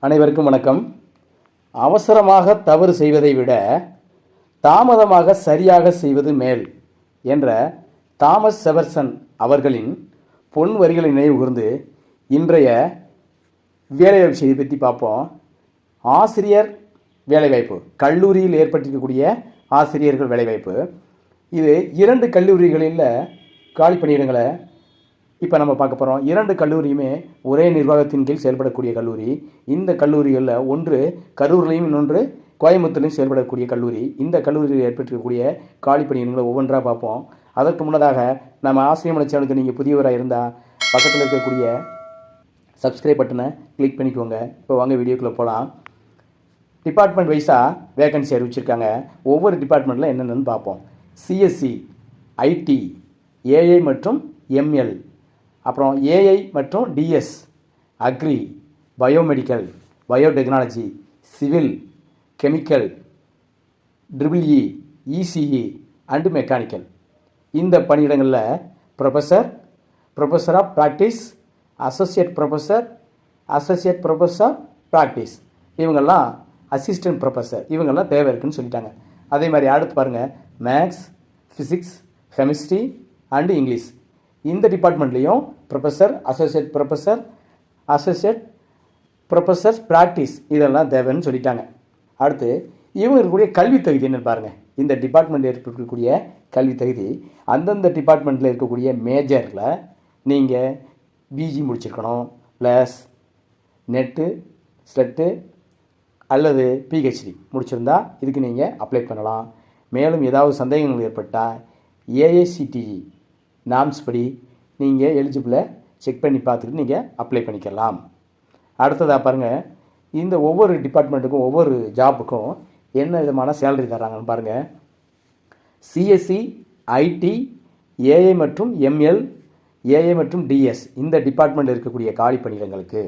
அனைவருக்கும் வணக்கம். அவசரமாக தவறு செய்வதை விட தாமதமாக சரியாக செய்வது மேல் என்ற தாமஸ் ஜெஃபர்சன் அவர்களின் பொன் வரிகளை நினைவு கூர்ந்து இன்றைய வேலைவாய்ப்பு செய்தி பற்றி பார்ப்போம். ஆசிரியர் வேலைவாய்ப்பு, கல்லூரியில் ஏற்பட்டிருக்கக்கூடிய ஆசிரியர்கள் வேலைவாய்ப்பு. இது 2 கல்லூரிகளில் காலி பணியிடங்களை இப்போ நம்ம பார்க்க போகிறோம். 2 கல்லூரியுமே ஒரே நிர்வாகத்தின் கீழ் செயல்படக்கூடிய கல்லூரி. இந்த கல்லூரிகளில் ஒன்று கரூர்லையும் இன்னொன்று கோயம்புத்தூர்லையும் செயல்படக்கூடிய கல்லூரி. இந்த கல்லூரியில் ஏற்பட்டிருக்கக்கூடிய காலி பணியிடங்களை ஒவ்வொன்றாக பார்ப்போம். அதற்கு முன்னதாக நம்ம ஆசிரியர் சேனலுக்கு நீங்கள் புதியவராக இருந்தால் பக்கத்தில் இருக்கக்கூடிய சப்ஸ்கிரைப் பட்டனை கிளிக் பண்ணிக்கோங்க. இப்போ வாங்க வீடியோக்குள்ளே போகலாம். டிபார்ட்மெண்ட் வைஸாக வேகன்சி அறிவிச்சிருக்காங்க. ஒவ்வொரு டிபார்ட்மெண்ட்டில் என்னென்னு பார்ப்போம். சிஎஸ்சி, ஐடி, ஏஐ மற்றும் எம்எல், அப்புறம் ஏஐ மற்றும் DS, agri, biomedical, biotechnology, civil, chemical, triple E, ECE and mechanical. இந்த பணியிடங்களில் professor of practice, associate professor practice, இவங்கெல்லாம் அசிஸ்டன்ட் ப்ரொஃபஸர், இவங்கெல்லாம் தேவை இருக்குன்னு சொல்லிட்டாங்க. அதே மாதிரி அடுத்து பாருங்கள், maths, physics, chemistry and English. இந்த டிபார்ட்மெண்ட்லேயும் அசோசியேட் ப்ரொஃபஸர் ப்ராக்டிஸ் இதெல்லாம் தேவைன்னு சொல்லிட்டாங்க. அடுத்து இவங்க இருக்கக்கூடிய கல்வி தகுதி என்னன்னு பாருங்கள். இந்த டிபார்ட்மெண்ட்டில் இருக்கக்கூடிய கல்வி தகுதி அந்தந்த டிபார்ட்மெண்ட்டில் இருக்கக்கூடிய மேஜரில் நீங்கள் பிஜி முடிச்சிருக்கணும், ப்ளஸ் நெட்டு, ஸ்லெட்டு அல்லது பிஹெச்டி முடிச்சிருந்தா இதுக்கு நீங்கள் அப்ளை பண்ணலாம். மேலும் ஏதாவது சந்தேகங்கள் ஏற்பட்டால் ஏஐசிடிஇ நாம்ஸ் படி நீங்கள் எலிஜிபிளை செக் பண்ணி பார்த்துட்டு நீங்கள் அப்ளை பண்ணிக்கலாம். அடுத்ததாக பாருங்கள், இந்த ஒவ்வொரு டிபார்ட்மெண்ட்டுக்கும் ஒவ்வொரு ஜாப்புக்கும் என்ன விதமான சேலரி தராங்கன்னு பாருங்கள். சிஎஸ்சி, ஐடி, ஏஐ மற்றும் எம்எல், ஏஐ மற்றும் டிஎஸ் இந்த டிபார்ட்மெண்ட்டில் இருக்கக்கூடிய காலி பணியிடங்களுக்கு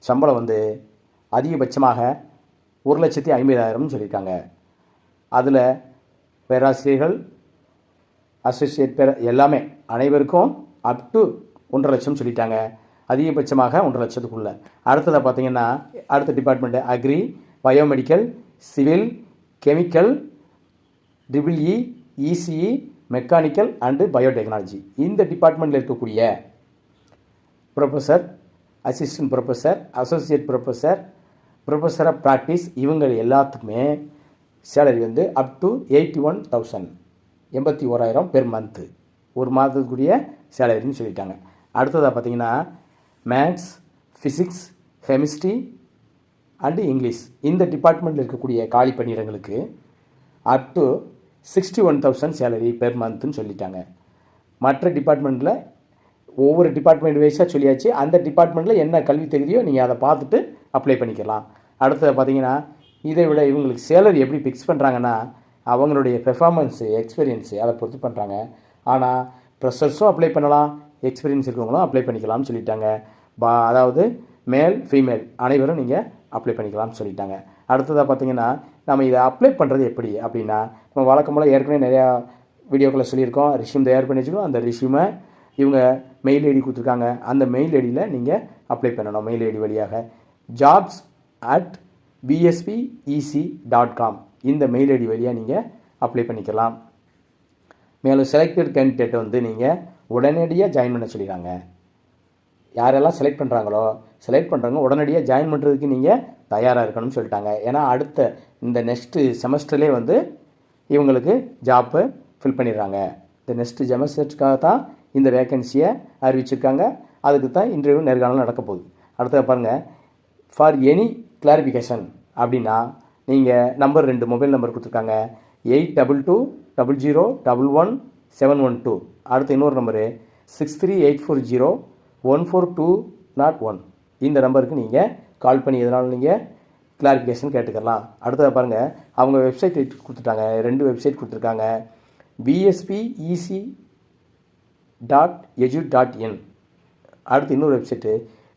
சம்பளம் அதிகபட்சமாக 1,50,000 சொல்லியிருக்காங்க. அதில் பேராசிரியர்கள், அசோசியேட் எல்லாமே அனைவருக்கும் அப் டு 1,50,000 லட்சம் சொல்லிட்டாங்க. அதிகபட்சமாக 1,50,000 லட்சத்துக்குள்ள. அடுத்ததாக பார்த்தீங்கன்னா அடுத்த department agri, biomedical, civil, chemical, triple E, ECE, mechanical and biotechnology. இந்த டிபார்ட்மெண்ட்டில் இருக்கக்கூடிய professor, assistant professor, associate professor of practice இவங்க எல்லாத்துக்குமே salary up to 81,000 81,000 per month, ஒரு மாதத்துக்குரிய சேலரின்னு சொல்லிட்டாங்க. அடுத்ததாக பார்த்தீங்கன்னா maths, physics, chemistry and English இந்த டிபார்ட்மெண்ட்டில் இருக்கக்கூடிய காலி பணியிடங்களுக்கு அப் டு 61,000 சேலரி பெர் மந்த்துன்னு சொல்லிட்டாங்க. மற்ற டிபார்ட்மெண்ட்டில் ஒவ்வொரு டிபார்ட்மெண்ட் வைஸாக சொல்லியாச்சு. அந்த டிபார்ட்மெண்ட்டில் என்ன கல்வி தகுதியோ நீங்கள் அதை பார்த்துட்டு அப்ளை பண்ணிக்கலாம். அடுத்தது பார்த்தீங்கன்னா இதை விட இவங்களுக்கு சேலரி எப்படி ஃபிக்ஸ் பண்ணுறாங்கன்னா அவங்களுடைய பெர்ஃபார்மன்ஸு, எக்ஸ்பீரியன்ஸு அதை பொறுத்து பண்ணுறாங்க. ஆனால் ப்ரெஷர்ஸும் அப்ளை பண்ணலாம், எக்ஸ்பீரியன்ஸ் இருக்கிறவங்களும் அப்ளை பண்ணிக்கலாம்னு சொல்லிட்டாங்க. அதாவது மேல் ஃபீமேல் அனைவரும் நீங்கள் அப்ளை பண்ணிக்கலாம்னு சொல்லிட்டாங்க. அடுத்ததாக பார்த்தீங்கன்னா நம்ம இதை அப்ளை பண்ணுறது எப்படி அப்படின்னா, நம்ம வழக்கம் போல் ஏற்கனவே நிறையா வீடியோக்களை சொல்லியிருக்கோம். ரிஷ்யூம் தயார் பண்ணி வச்சுக்கணும். அந்த ரிஷ்யூமை இவங்க மெயில் ஐடி கொடுத்துருக்காங்க. அந்த மெயில் ஐடியில் நீங்கள் அப்ளை பண்ணணும். மெயில் ஐடி வழியாக jobs@bspec.com இந்த மெயில் ஐடி வழியாக நீங்கள் அப்ளை பண்ணிக்கலாம். மேலும் செலக்டட் கேண்டிடேட்டை நீங்கள் உடனடியாக ஜாயின் பண்ண சொல்லிடுறாங்க. யாரெல்லாம் செலக்ட் பண்ணுறவங்க உடனடியாக ஜாயின் பண்ணுறதுக்கு நீங்கள் தயாராக இருக்கணும்னு சொல்லிட்டாங்க. ஏன்னா அடுத்த இந்த நெக்ஸ்ட்டு செமஸ்டர்லேயே இவங்களுக்கு ஜாப்பு ஃபில் பண்ணிடுறாங்க. இந்த நெக்ஸ்ட்டு செமஸ்டருக்காக தான் இந்த வேக்கன்சியை அறிவிச்சிருக்காங்க. அதுக்கு தான் இன்டர்வியூ நேர்காணல் நடக்க போகுது. அடுத்தது பாருங்கள், ஃபார் எனி கிளாரிஃபிகேஷன் அப்படின்னா நீங்கள் நம்பர் 2 மொபைல் நம்பர் கொடுத்துருக்காங்க. 8220011712. அடுத்து இன்னொரு நம்பரு 6384014201. இந்த நம்பருக்கு நீங்கள் கால் பண்ணி எதனாலும் நீங்கள் கிளாரிஃபிகேஷன் கேட்டுக்கலாம். அடுத்தது பாருங்கள், அவங்க வெப்சைட் கொடுத்துட்டாங்க. 2 வெப்சைட் கொடுத்துருக்காங்க. bspeec.edu.in. அடுத்து இன்னொரு வெப்சைட்டு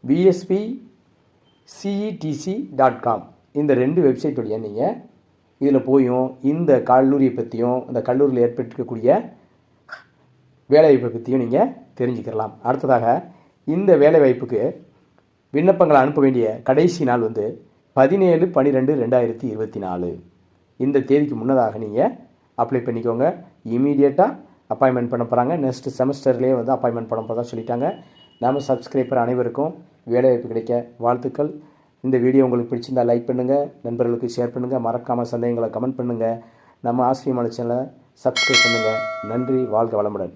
bspcetc.com. இந்த 2 வெப்சைட் வழியாக நீங்கள் இதில் போயும் இந்த கல்லூரியை பற்றியும் இந்த கல்லூரியில் ஏற்பட்டிருக்கக்கூடிய வேலைவாய்ப்பை பற்றியும் நீங்கள் தெரிஞ்சுக்கலாம். அடுத்ததாக இந்த வேலைவாய்ப்புக்கு விண்ணப்பங்களை அனுப்ப வேண்டிய கடைசி நாள் வந்து 17/12/2024. இந்த தேதிக்கு முன்னதாக நீங்கள் அப்ளை பண்ணிக்கோங்க. இமீடியட்டாக அப்பாயின்மெண்ட் பண்ண போகிறாங்க. நெக்ஸ்ட் செமஸ்டர்லேயே வந்து அப்பாயின்மெண்ட் பண்ண போகிறதா சொல்லிட்டாங்க. நம்ம சப்ஸ்கிரைபர் அனைவருக்கும் வேலைவாய்ப்பு கிடைக்க வாழ்த்துக்கள். இந்த வீடியோ உங்களுக்கு பிடிச்சிருந்தால் லைக் பண்ணுங்கள், நண்பர்களுக்கு ஷேர் பண்ணுங்கள், மறக்காமல் சந்தேகங்களை கமெண்ட் பண்ணுங்கள். நம்ம ஆசிரியமான சேனலை சப்ஸ்கிரைப் பண்ணுங்கள். நன்றி, வாழ்க வளமுடன்.